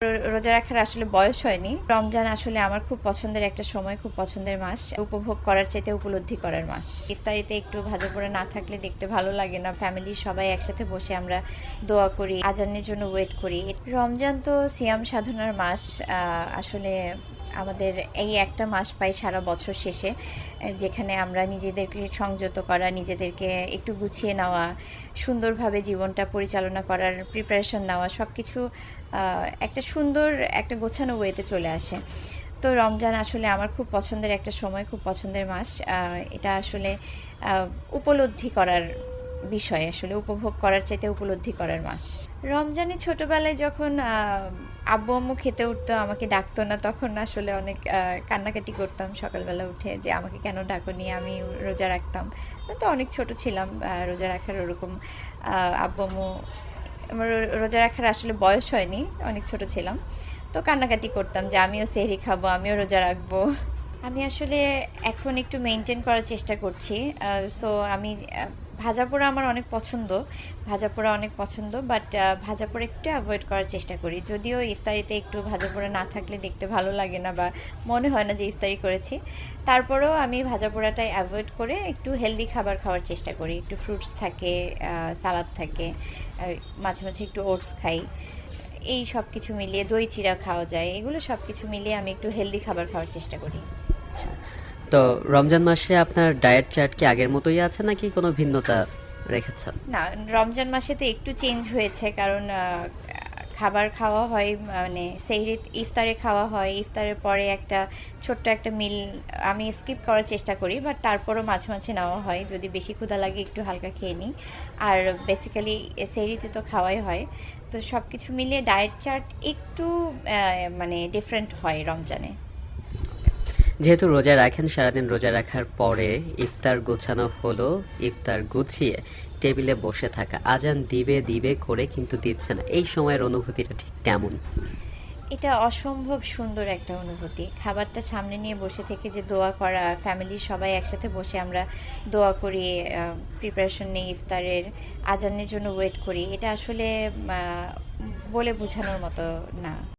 রোজা রাখার আসলে বয়স হয়নি। রমজান আসলে আমার খুব পছন্দের একটা সময়, খুব পছন্দের মাস। উপভোগ করার চাইতে উপলব্ধি করার মাস। ইফতারিতে একটু ভাজা পোড়া না থাকলে দেখতে ভালো লাগে না। ফ্যামিলির সবাই একসাথে বসে আমরা দোয়া করি, আজানের জন্য ওয়েট করি। রমজান তো সিয়াম সাধনার মাস। আসলে আমাদের এই একটা মাস পাই সারা বছর শেষে, যেখানে আমরা নিজেদেরকে সংযত করা, নিজেদেরকে একটু গুছিয়ে নেওয়া, সুন্দরভাবে জীবনটা পরিচালনা করার প্রিপারেশন নেওয়া, সব কিছু একটা সুন্দর একটা গোছানো ওয়েতে চলে আসে। তো রমজান আসলে আমার খুব পছন্দের একটা সময়, খুব পছন্দের মাস। এটা আসলে উপলব্ধি করার বিষয়, আসলে উপভোগ করার চাইতে উপলব্ধি করার মাস। রমজানে ছোটবেলায় যখন আব্বু আম্মু খেতে উঠতো, আমাকে ডাকতো না, তখন আসলে অনেক কান্নাকাটি করতাম সকালবেলা উঠে যে আমাকে কেন ডাকোনি, আমি রোজা রাখতাম। তো অনেক ছোট ছিলাম, রোজা রাখার ওরকম আব্বু আম্মু, আমার রোজা রাখার আসলে বয়স হয়নি, অনেক ছোট ছিলাম। তো কান্নাকাটি করতাম যে আমিও সেহরি খাবো, আমিও রোজা রাখবো। আমি আসলে এখন একটু মেনটেন করার চেষ্টা করছি। সো আমি ভাজা পোড়া আমার অনেক পছন্দ, ভাজা পোড়া অনেক পছন্দ, বাট ভাজা পোড়া একটু অ্যাভয়েড করার চেষ্টা করি। যদিও ইফতারিতে একটু ভাজা পোড়া না থাকলে দেখতে ভালো লাগে না, বা মনে হয় না যে ইফতারি করেছি। তারপরেও আমি ভাজা পোড়াটাই অ্যাভয়েড করে একটু হেলদি খাবার খাওয়ার চেষ্টা করি। একটু ফ্রুটস থাকে, সালাদ থাকে, মাঝে মাঝে একটু ওটস খাই। এই সব কিছু মিলিয়ে দই চিড়া খাওয়া যায়, এগুলো সব কিছু মিলিয়ে আমি একটু হেলদি খাবার খাওয়ার চেষ্টা করি। আচ্ছা। তো রমজান মাসে আপনার ডায়েট চার্ট কি আগের মতোই আছে নাকি কোনো ভিন্নতা রেখেছেন? না, রমজান মাসে তো একটু চেঞ্জ হয়েছে, কারণ খাবার খাওয়া হয়, মানে সেহরি ইফতারে খাওয়া হয়, ইফতারের পরে একটা ছোট্ট একটা মিল আমি স্কিপ করার চেষ্টা করি, বাট তারপরও মাঝে মাঝে নেওয়া হয়, যদি বেশি ক্ষুধা লাগে একটু হালকা খেয়ে নিই। আর বেসিক্যালি সেহরিতে তো খাওয়াই হয়। তো সব কিছু মিলিয়ে ডায়েট চার্ট একটু মানে ডিফারেন্ট হয় রমজানে। যেহেতু রোজা রাখেন, সারাদিন রোজা রাখার পরে ইফতার গোছানো হলো, ইফতার গুছিয়ে টেবিলে বসে থাকা, আজান দিবে দিবে করে কিন্তু দিচ্ছে না, এই সময়ের অনুভূতিটা ঠিক কেমন? এটা অসম্ভব সুন্দর একটা অনুভূতি। খাবারটা সামনে নিয়ে বসে থেকে যে দোয়া করা, ফ্যামিলির সবাই একসাথে বসে আমরা দোয়া করি, প্রিপারেশন নিই ইফতারের, আজানের জন্য ওয়েট করি। এটা আসলে বলে বোঝানোর মতো না।